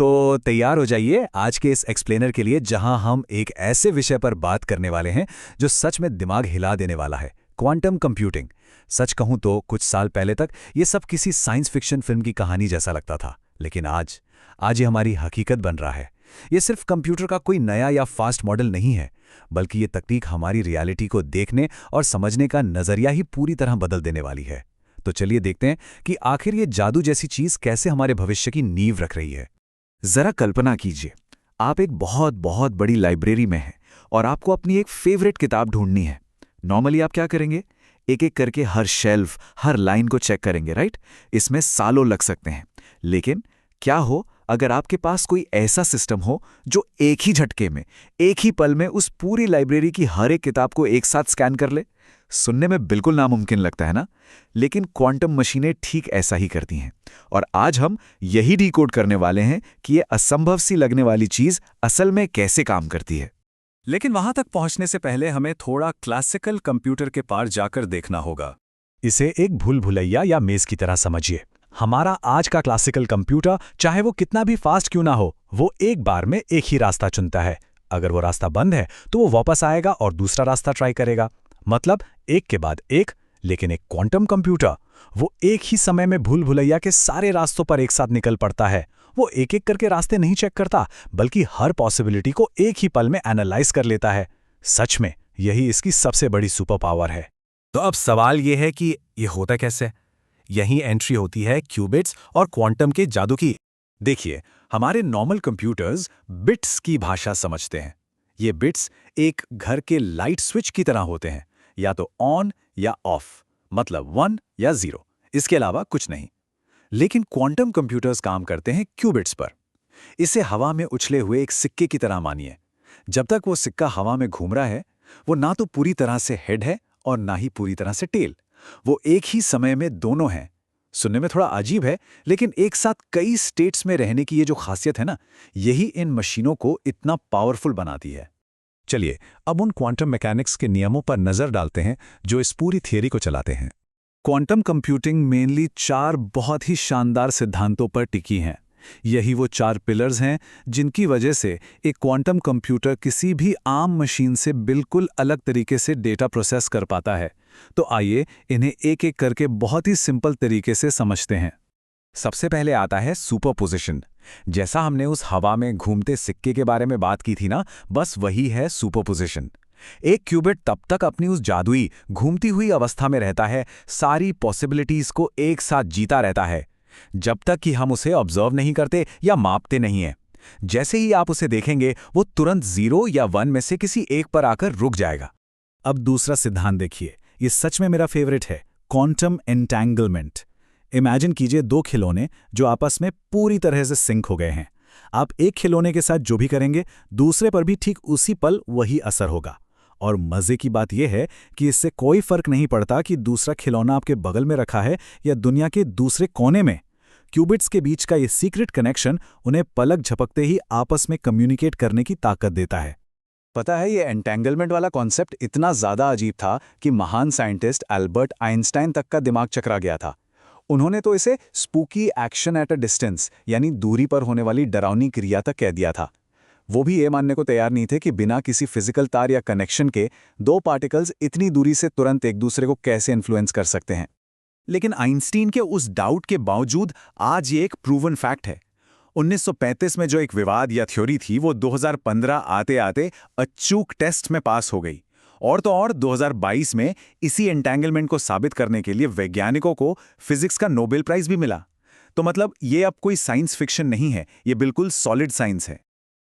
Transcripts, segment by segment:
तो तैयार हो जाइए आज के इस एक्सप्लेनर के लिए, जहां हम एक ऐसे विषय पर बात करने वाले हैं जो सच में दिमाग हिला देने वाला है, क्वांटम कंप्यूटिंग। सच कहूं तो कुछ साल पहले तक ये सब किसी साइंस फिक्शन फिल्म की कहानी जैसा लगता था, लेकिन आज ये हमारी हकीकत बन रहा है। ये सिर्फ कंप्यूटर का कोई नया या फास्ट मॉडल नहीं है, बल्कि ये तकनीक हमारी रियलिटी को देखने और समझने का नजरिया ही पूरी तरह बदल देने वाली है। तो चलिए देखते हैं कि आखिर ये जादू जैसी चीज कैसे हमारे भविष्य की नींव रख रही है। जरा कल्पना कीजिए, आप एक बहुत बहुत बड़ी लाइब्रेरी में हैं और आपको अपनी एक फेवरेट किताब ढूंढनी है। नॉर्मली आप क्या करेंगे? एक एक करके हर शेल्फ, हर लाइन को चेक करेंगे, राइट? इसमें सालों लग सकते हैं। लेकिन क्या हो अगर आपके पास कोई ऐसा सिस्टम हो जो एक ही झटके में, एक ही पल में उस पूरी लाइब्रेरी की हर एक किताब को एक साथ स्कैन कर ले? सुनने में बिल्कुल नामुमकिन लगता है ना? लेकिन क्वांटम मशीनें ठीक ऐसा ही करती हैं। और आज हम यही डिकोड करने वाले हैं कि ये असंभव सी लगने वाली चीज असल में कैसे काम करती है। लेकिन वहां तक पहुंचने से पहले हमें थोड़ा क्लासिकल कंप्यूटर के पार जाकर देखना होगा। इसे एक भूल भुलैया या मेज की तरह समझिए। हमारा आज का क्लासिकल कंप्यूटर, चाहे वो कितना भी फास्ट क्यों ना हो, वो एक बार में एक ही रास्ता चुनता है। अगर वो रास्ता बंद है तो वो वापस आएगा और दूसरा रास्ता ट्राई करेगा, मतलब एक के बाद एक। लेकिन एक क्वांटम कंप्यूटर, वो एक ही समय में भूल भुलैया के सारे रास्तों पर एक साथ निकल पड़ता है। वो एक एक करके रास्ते नहीं चेक करता, बल्कि हर पॉसिबिलिटी को एक ही पल में एनालाइज कर लेता है। सच में यही इसकी सबसे बड़ी सुपर पावर है। तो अब सवाल यह है कि ये होता कैसे? यही एंट्री होती है क्यूबिट्स और क्वांटम के जादू की। देखिए, हमारे नॉर्मल कंप्यूटर्स बिट्स की भाषा समझते हैं। ये बिट्स एक घर के लाइट स्विच की तरह होते हैं, या तो ऑन या ऑफ, मतलब 1 या 0, इसके अलावा कुछ नहीं। लेकिन क्वांटम कंप्यूटर्स काम करते हैं क्यूबिट्स पर। इसे हवा में उछले हुए एक सिक्के की तरह मानिए। जब तक वो सिक्का हवा में घूम रहा है, वो ना तो पूरी तरह से हेड है और ना ही पूरी तरह से टेल। वो एक ही समय में दोनों हैं। सुनने में थोड़ा अजीब है, लेकिन एक साथ कई स्टेट्स में रहने की ये जो खासियत है ना, यही इन मशीनों को इतना पावरफुल बनाती है। चलिए अब उन क्वांटम मैकेनिक्स के नियमों पर नजर डालते हैं जो इस पूरी थियरी को चलाते हैं। क्वांटम कंप्यूटिंग मेनली 4 बहुत ही शानदार सिद्धांतों पर टिकी हैं। यही वो 4 पिलर्स हैं जिनकी वजह से एक क्वांटम कंप्यूटर किसी भी आम मशीन से बिल्कुल अलग तरीके से डेटा प्रोसेस कर पाता है। तो आइए इन्हें एक एक करके बहुत ही सिंपल तरीके से समझते हैं। सबसे पहले आता है सुपरपोजिशन। जैसा हमने उस हवा में घूमते सिक्के के बारे में बात की थी ना, बस वही है सुपरपोजिशन। एक क्यूबिट तब तक अपनी उस जादुई घूमती हुई अवस्था में रहता है, सारी पॉसिबिलिटीज को एक साथ जीता रहता है, जब तक कि हम उसे ऑब्जर्व नहीं करते या मापते नहीं हैं। जैसे ही आप उसे देखेंगे, वो तुरंत 0 या 1 में से किसी एक पर आकर रुक जाएगा। अब दूसरा सिद्धांत देखिए, ये सच में मेरा फेवरेट है, क्वांटम एंटेंगलमेंट। इमेजिन कीजिए 2 खिलौने जो आपस में पूरी तरह से सिंक हो गए हैं। आप एक खिलौने के साथ जो भी करेंगे, दूसरे पर भी ठीक उसी पल वही असर होगा। और मजे की बात यह है कि इससे कोई फर्क नहीं पड़ता कि दूसरा खिलौना आपके बगल में रखा है या दुनिया के दूसरे कोने में। क्यूबिट्स के बीच का ये सीक्रेट कनेक्शन उन्हें पलक झपकते ही आपस में कम्युनिकेट करने की ताकत देता है। पता है, ये एंटेंगलमेंट वाला कॉन्सेप्ट इतना ज्यादा अजीब था कि महान साइंटिस्ट एल्बर्ट आइंस्टाइन तक का दिमाग चकरा गया था। उन्होंने तो इसे spooky action at a distance, यानी दूरी पर होने वाली डरावनी क्रिया तक कह दिया था। वो भी ये मानने को तैयार नहीं थे कि बिना किसी फिजिकल तार या कनेक्शन के 2 पार्टिकल्स इतनी दूरी से तुरंत एक दूसरे को कैसे इन्फ्लुएंस कर सकते हैं। लेकिन आइंस्टीन के उस डाउट के बावजूद आज ये एक प्रूवन फैक्ट है। 1935 में जो एक विवाद या थ्योरी थी, वो 2015 आते आते अचूक टेस्ट में पास हो गई। और तो और 2022 में इसी एंटेंगलमेंट को साबित करने के लिए वैज्ञानिकों को फिजिक्स का नोबेल प्राइज भी मिला। तो मतलब ये अब कोई साइंस फिक्शन नहीं है, ये बिल्कुल सॉलिड साइंस है।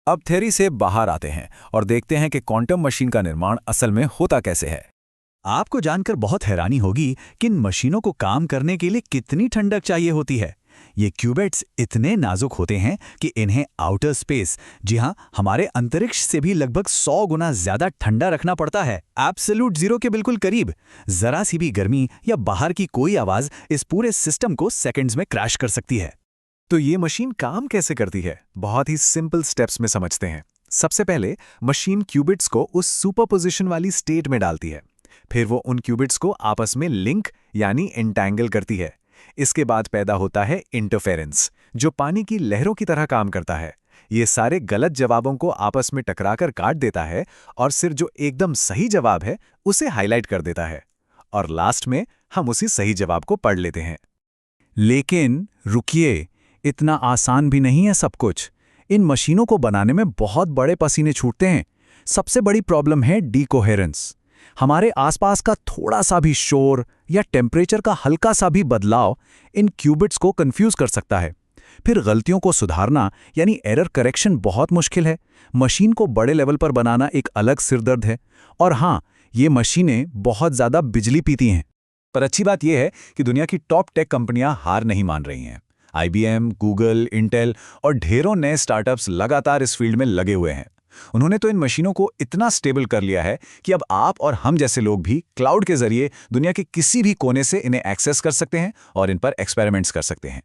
अब थ्योरी से बाहर आते हैं और देखते हैं कि क्वांटम मशीन का निर्माण असल में होता कैसे है। आपको जानकर बहुत हैरानी होगी कि इन मशीनों को काम करने के लिए कितनी ठंडक चाहिए होती है। ये क्यूबिट्स इतने नाजुक होते हैं कि इन्हें आउटर स्पेस, जी हां, हमारे अंतरिक्ष से भी लगभग 100 गुना ज्यादा ठंडा रखना पड़ता है, एब्सोल्यूट जीरो के बिल्कुल करीब। जरा सी भी गर्मी या बाहर की कोई आवाज इस पूरे सिस्टम को सेकंड्स में क्रैश कर सकती है। तो ये मशीन काम कैसे करती है? बहुत ही सिंपल स्टेप्स में समझते हैं। सबसे पहले मशीन क्यूबिट्स को उस सुपरपोजिशन वाली स्टेट में डालती है। फिर वो उन क्यूबिट्स को आपस में लिंक यानी एंटैंगल करती है। इसके बाद पैदा होता है इंटरफेरेंस, जो पानी की लहरों की तरह काम करता है। ये सारे गलत जवाबों को आपस में टकराकर काट देता है और सिर्फ जो एकदम सही जवाब है उसे हाईलाइट कर देता है। और लास्ट में हम उसी सही जवाब को पढ़ लेते हैं। लेकिन रुकिए, इतना आसान भी नहीं है सब कुछ। इन मशीनों को बनाने में बहुत बड़े पसीने छूटते हैं। सबसे बड़ी प्रॉब्लम है डीकोहेरेंस। हमारे आसपास का थोड़ा सा भी शोर या टेम्परेचर का हल्का सा भी बदलाव इन क्यूबिट्स को कंफ्यूज कर सकता है। फिर गलतियों को सुधारना यानी एरर करेक्शन बहुत मुश्किल है। मशीन को बड़े लेवल पर बनाना एक अलग सिरदर्द है। और हाँ, ये मशीनें बहुत ज़्यादा बिजली पीती हैं। पर अच्छी बात यह है कि दुनिया की टॉप टेक कंपनियां हार नहीं मान रही हैं। IBM, गूगल, इंटेल और ढेरों नए स्टार्टअप्स लगातार इस फील्ड में लगे हुए हैं। उन्होंने तो इन मशीनों को इतना स्टेबल कर लिया है कि अब आप और हम जैसे लोग भी क्लाउड के जरिए दुनिया के किसी भी कोने से इन्हें एक्सेस कर सकते हैं और इन पर एक्सपेरिमेंट्स कर सकते हैं।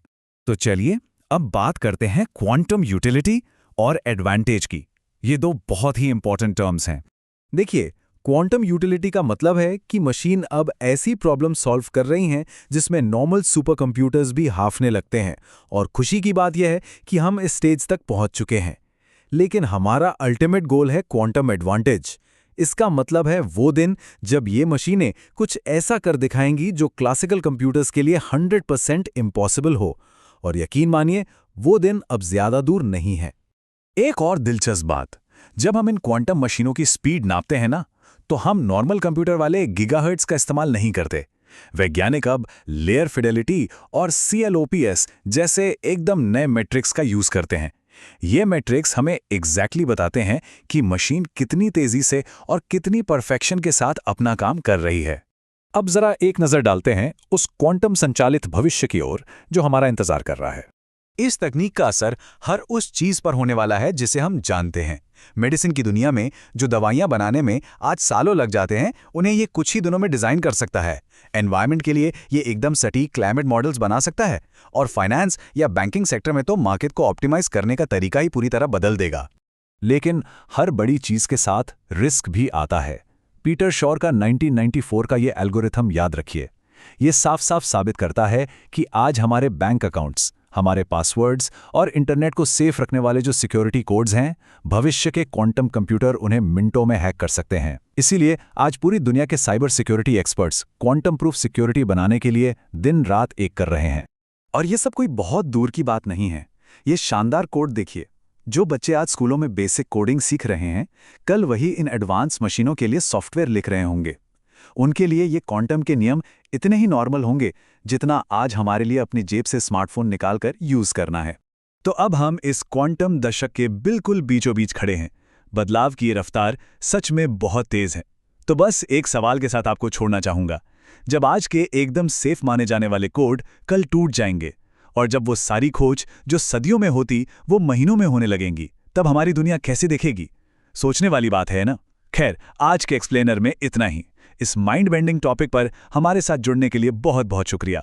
तो चलिए अब बात करते हैं क्वांटम यूटिलिटी और एडवांटेज की। ये दो बहुत ही इंपॉर्टेंट टर्म्स हैं। देखिए, क्वांटम यूटिलिटी का मतलब है कि मशीन अब ऐसी प्रॉब्लम सॉल्व कर रही हैं जिसमें नॉर्मल सुपर कंप्यूटर्स भी हाफने लगते हैं। और खुशी की बात यह है कि हम इस स्टेज तक पहुंच चुके हैं। लेकिन हमारा अल्टीमेट गोल है क्वांटम एडवांटेज। इसका मतलब है वो दिन जब ये मशीनें कुछ ऐसा कर दिखाएंगी जो क्लासिकल कंप्यूटर्स के लिए 100% इम्पॉसिबल हो। और यकीन मानिए, वो दिन अब ज्यादा दूर नहीं है। एक और दिलचस्प बात, जब हम इन क्वांटम मशीनों की स्पीड नापते हैं ना, तो हम नॉर्मल कंप्यूटर वाले गीगाहर्ट्ज का इस्तेमाल नहीं करते। वैज्ञानिक अब लेयर फिडेलिटी और CLOPS जैसे एकदम नए मैट्रिक्स का यूज करते हैं। ये मैट्रिक्स हमें एग्जैक्टली बताते हैं कि मशीन कितनी तेजी से और कितनी परफेक्शन के साथ अपना काम कर रही है। अब जरा एक नजर डालते हैं उस क्वांटम संचालित भविष्य की ओर जो हमारा इंतजार कर रहा है। इस तकनीक का असर हर उस चीज पर होने वाला है जिसे हम जानते हैं। मेडिसिन की दुनिया में जो दवाइयां बनाने में आज सालों लग जाते हैं, उन्हें ये कुछ ही दिनों में डिजाइन कर सकता है। एनवायरनमेंट के लिए ये एकदम सटीक क्लाइमेट मॉडल्स बना सकता है। और फाइनेंस या बैंकिंग सेक्टर में तो मार्केट को ऑप्टिमाइज करने का तरीका ही पूरी तरह बदल देगा। लेकिन हर बड़ी चीज के साथ रिस्क भी आता है। पीटर शॉर का 1994 का ये एल्गोरिथम याद रखिए। ये साफ साफ साबित करता है कि आज हमारे बैंक अकाउंट्स, हमारे पासवर्ड्स और इंटरनेट को सेफ रखने वाले जो सिक्योरिटी कोड्स हैं, भविष्य के क्वांटम कंप्यूटर उन्हें मिनटों में हैक कर सकते हैं। इसीलिए आज पूरी दुनिया के cyber security experts quantum proof security बनाने के लिए दिन रात एक कर रहे हैं। और ये सब कोई बहुत दूर की बात नहीं है। ये शानदार कोड देखिए। जो बच्चे आज स्कूलों में बेसिक कोडिंग सीख रहे हैं, कल वही इन एडवांस मशीनों के लिए सॉफ्टवेयर लिख रहे होंगे। उनके लिए ये क्वांटम के नियम इतने ही नॉर्मल होंगे जितना आज हमारे लिए अपनी जेब से स्मार्टफोन निकालकर यूज करना है। तो अब हम इस क्वांटम दशक के बिल्कुल बीचों बीच खड़े हैं। बदलाव की ये रफ्तार सच में बहुत तेज है। तो बस एक सवाल के साथ आपको छोड़ना चाहूंगा। जब आज के एकदम सेफ माने जाने वाले कोड कल टूट जाएंगे और जब वो सारी खोज जो सदियों में होती वो महीनों में होने लगेंगी, तब हमारी दुनिया कैसे दिखेगी? सोचने वाली बात है ना। खैर, आज के एक्सप्लेनर में इतना ही। इस माइंड बेंडिंग टॉपिक पर हमारे साथ जुड़ने के लिए बहुत बहुत शुक्रिया।